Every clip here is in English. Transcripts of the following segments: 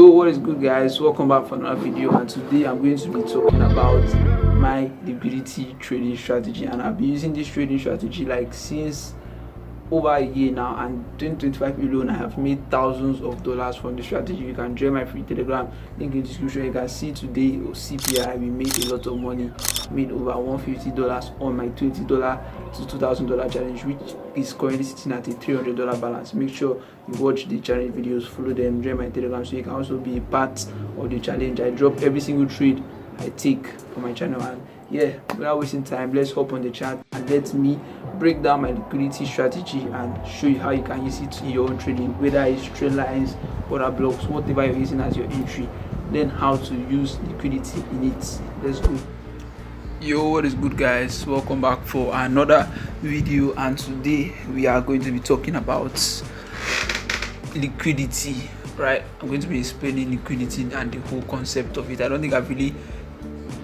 Yo, what is good, guys? Welcome back for another video, and today I'm going to be talking about my liquidity trading strategy. And I've been using this trading strategy like since over a year now, and 2025 alone I have made thousands of dollars from the strategy. You can join my free telegram, link in the description. You can see today CPI we made a lot of money, made over $150 on my $20 to $2,000 challenge, which is currently sitting at a $300 balance. Make sure you watch the challenge videos, follow them, join my telegram so you can also be a part of the challenge. I drop every single trade I take for my channel. And yeah, without wasting time, let's hop on the chat and let me break down my liquidity strategy and show you how you can use it in your own trading, whether it's trend lines, order blocks, whatever you're using as your entry. Then how to use liquidity in it. Let's go. Yo, what is good, guys? Welcome back for another video, and today we are going to be talking about liquidity, right? I'm going to be explaining liquidity and the whole concept of it. I don't think I've really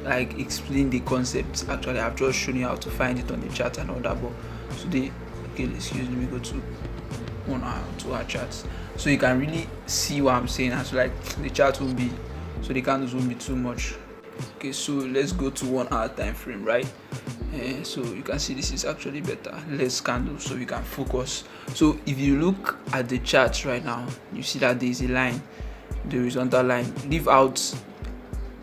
explain the concept. Actually, I've just shown you how to find it on the chart and all that, but today, okay, excuse me, go to our charts so you can really see what I'm saying. As like the chart will be, so the candles won't be too much. Okay, so let's go to 1 hour time frame, right? So you can see this is actually better, less candles, so we can focus. So if you look at the charts right now, you see that there is a line, the horizontal line. Leave out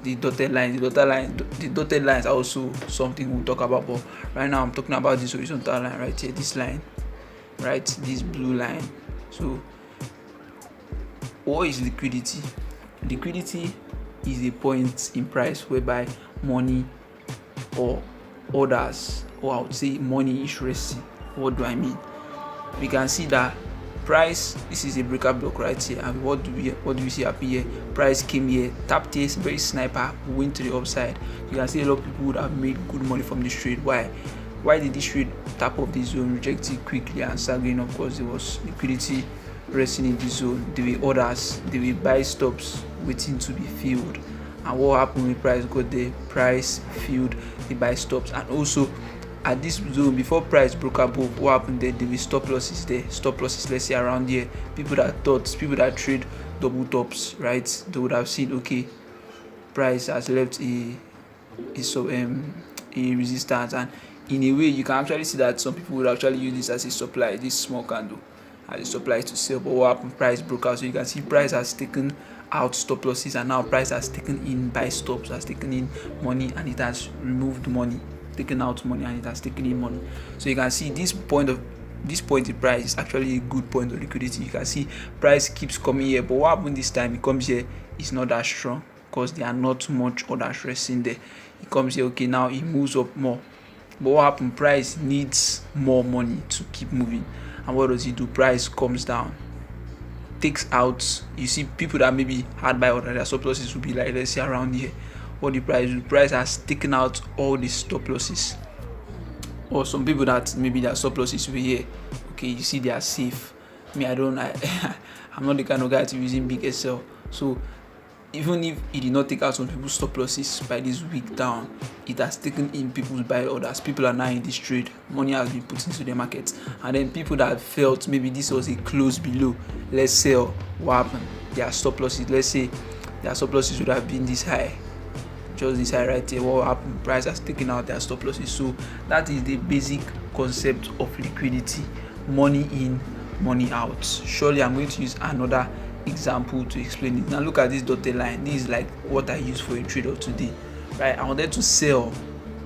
the dotted line. The dotted lines are also something we'll talk about, but right now I'm talking about this horizontal line right here, this line, right, this blue line. So what is liquidity? Liquidity is a point in price whereby money or orders, or I would say money, is resting. What do I mean? We can see that price, this is a breaker block right here, and what do we see happen here? Price came here, tapped here, very sniper, went to the upside. You can see a lot of people would have made good money from this trade. Why did this trade tap off this zone, reject it quickly and start going up? Because there was liquidity resting in this zone. There were orders, there were buy stops waiting to be filled. And what happened when price got there? Price filled the buy stops, and also at this zone before price broke above, what happened there? There were stop losses there. Stop losses, let's say around here. People that trade double tops, right? They would have seen, okay, price has left a resistance, and in a way you can actually see that some people would actually use this as a supply, this small candle as a supply to sell. But what happened? Price broke out. So you can see price has taken out stop losses, and now price has taken in buy stops, has taken in money, and it has removed money, taken out money, and it has taken in money. So you can see this point in price is actually a good point of liquidity. You can see price keeps coming here, but what happened this time? It comes here, it's not that strong because there are not much orders resting there. It comes here, okay, now it moves up more, but what happened? Price needs more money to keep moving, and what does it do? Price comes down, takes out. You see people that maybe had buy order, their stop losses will be like, let's say around here. What the price do? Price has taken out all the stop losses. Or some people that maybe their stop losses were here, okay, you see they are safe. Me, I'm not the kind of guy to be using big SL. So even if it did not take out some people's stop losses by this week down, it has taken in people's buy orders. People are now in this trade, money has been put into the market. And then people that felt maybe this was a close below, let's sell. What happened? Their stop losses, let's say their stop losses would have been this high, just this high right here. What happened? Price has taken out their stop losses. So that is the basic concept of liquidity: money in, money out. Surely I'm going to use another example to explain it. Now look at this dotted line. This is like what I use for a trade of today, right? I wanted to sell,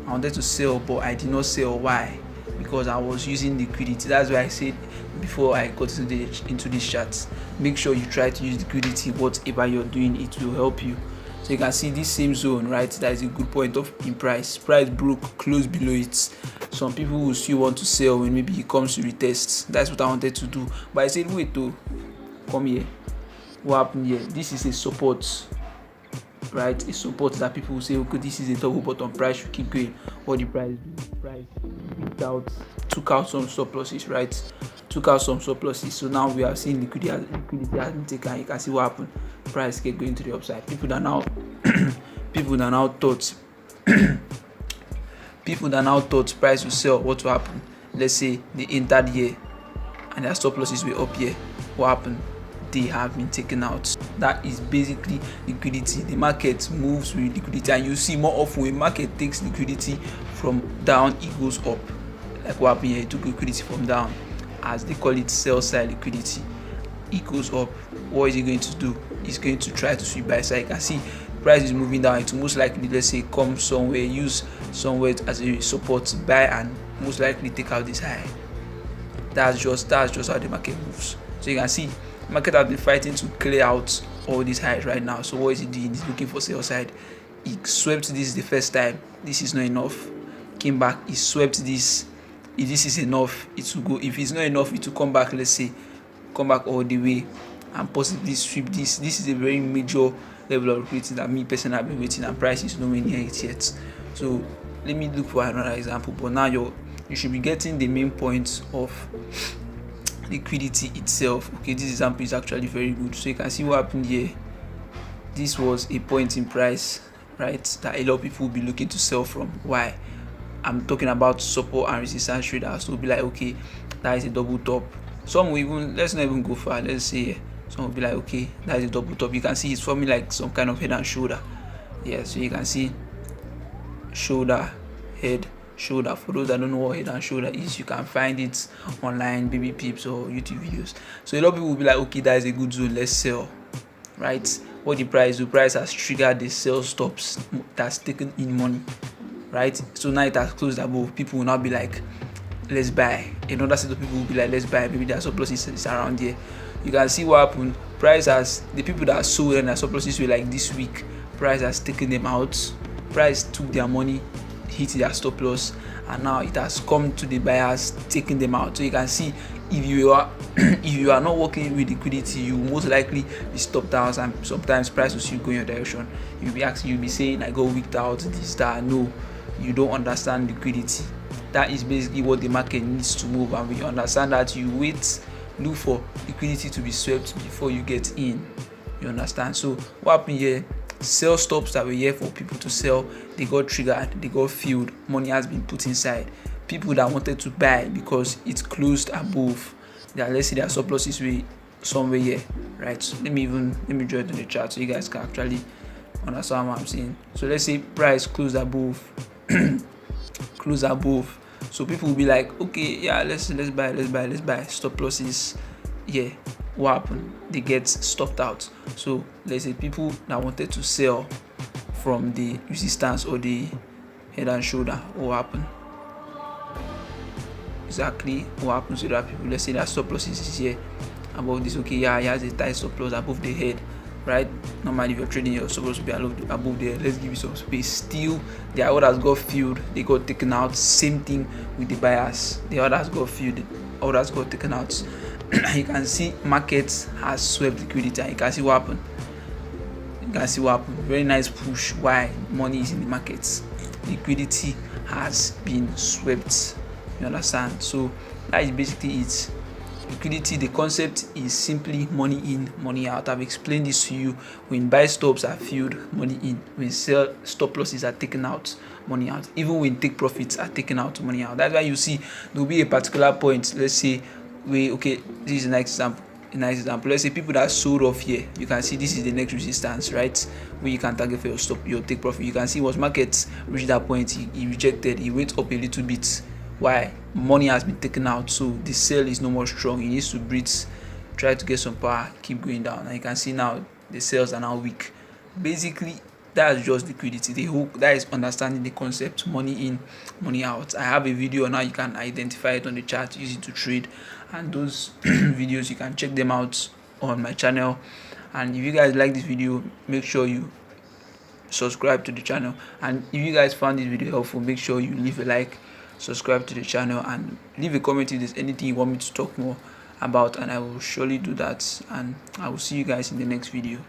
but I did not sell. Why? Because I was using liquidity. That's why I said before I got into this chart, make sure you try to use liquidity. Whatever you're doing, it will help you. So you can see this same zone, right? That is a good point in price. Price broke close below it. Some people will still want to sell when maybe it comes to retest. That's what I wanted to do, but I said wait, to come here. What happened here? This is a support, right? A support that people will say, okay, this is a double bottom, price should keep going. What the price do? Price took out some stop losses, right? So now we are seeing liquidity has been taken. You can see what happened. Price kept going to the upside. People that now thought price will sell, what will happen? Let's say they entered here and their stop losses were up here. What happened? they have been taken out. That is basically liquidity. The market moves with liquidity, and you see more often when market takes liquidity from down, it goes up. Like what happened here, it took liquidity from down, as they call it, sell side liquidity. It goes up. What is it going to do? It's going to try to sweep buy side. You can see price is moving down. It will most likely, let's say, come somewhere, use somewhere as a support, buy, and most likely take out this high. That's just how the market moves. So you can see market has been fighting to clear out all these highs right now. So what is it doing? It's looking for sell side. It swept this the first time. This is not enough. Came back. It swept this. If this is enough, it will go. If it's not enough, it will come back. Let's say, come back all the way and possibly sweep this. This is a very major level of liquidity that me personally have been waiting, and price is nowhere near it yet. So let me look for another example. But now you should be getting the main point of liquidity itself. Okay, this example is actually very good. So you can see what happened here. This was a point in price, right, that a lot of people will be looking to sell from. Why? I'm talking about support and resistance traders. So be like, okay, that is a double top. Some will even, let's not even go far. Let's say some will be like, okay, that is a double top. You can see it's forming like some kind of head and shoulder. Yeah, so you can see shoulder, head, shoulder. For those that don't know what head and shoulder is, you can find it online, baby peeps or YouTube videos. So a lot of people will be like, okay, that is a good zone, let's sell, right? What the price has triggered the sell stops that's taken in money, right? So now it has closed above. People will now be like, let's buy. Another set of people will be like, let's buy. Maybe their surplus is around here. You can see what happened. Price has, the people that sold and their surpluses were like this week, price has taken them out. Price took their money, hit their stop loss, and now it has come to the buyers, taking them out. So you can see, if you are not working with liquidity, you will most likely be stopped out, and sometimes price will still go in your direction. You'll be saying, I got wicked out, this, that. No, you don't understand liquidity. That is basically what the market needs to move, and when you understand that, you wait, look for liquidity to be swept before you get in. You understand? So what happened here? Sell stops that were here for people to sell, they got triggered, they got filled, money has been put inside. People that wanted to buy because it closed above, that, let's say, their surpluses were somewhere here, right? So let me draw it on the chart so you guys can actually understand what I'm saying. So let's say price closed above, close above. So people will be like, okay, yeah, let's buy. Stop losses. Yeah, what happened? They get stopped out. So let's say people that wanted to sell from the resistance or the head and shoulder, what happened? Exactly what happens to that people? Let's say that stop losses is here above this. Okay, yeah, he has a tight stop loss above the head, right? Normally if you're trading, your stop loss will be above there. Let's give you some space. Still, the orders got filled, they got taken out. Same thing with the buyers. The orders got filled, the orders got taken out. You can see market has swept liquidity, and you can see what happened. Very nice push. Why? Money is in the markets. Liquidity has been swept. You understand? So that is basically it. Liquidity, the concept is simply money in, money out. I've explained this to you. When buy stops are filled, money in. When sell stop losses are taken out, money out. Even when take profits are taken out, money out. That's why you see there will be a particular point. Let's say okay, this is a nice example. Let's say people that sold off here, you can see this is the next resistance, right, where you can target for your stop, your take profit. You can see once market reached that point, he rejected, he went up a little bit. Why? Money has been taken out, so the sell is no more strong. He needs to breathe, try to get some power, keep going down, and you can see now the sales are now weak. Basically, that's just liquidity. The hook, that is understanding the concept, money in, money out. I have a video now, you can identify it on the chart, use it to trade, and those videos you can check them out on my channel. And if you guys like this video, make sure you subscribe to the channel, and if you guys found this video helpful, make sure you leave a like, subscribe to the channel, and leave a comment if there's anything you want me to talk more about, and I will surely do that. And I will see you guys in the next video.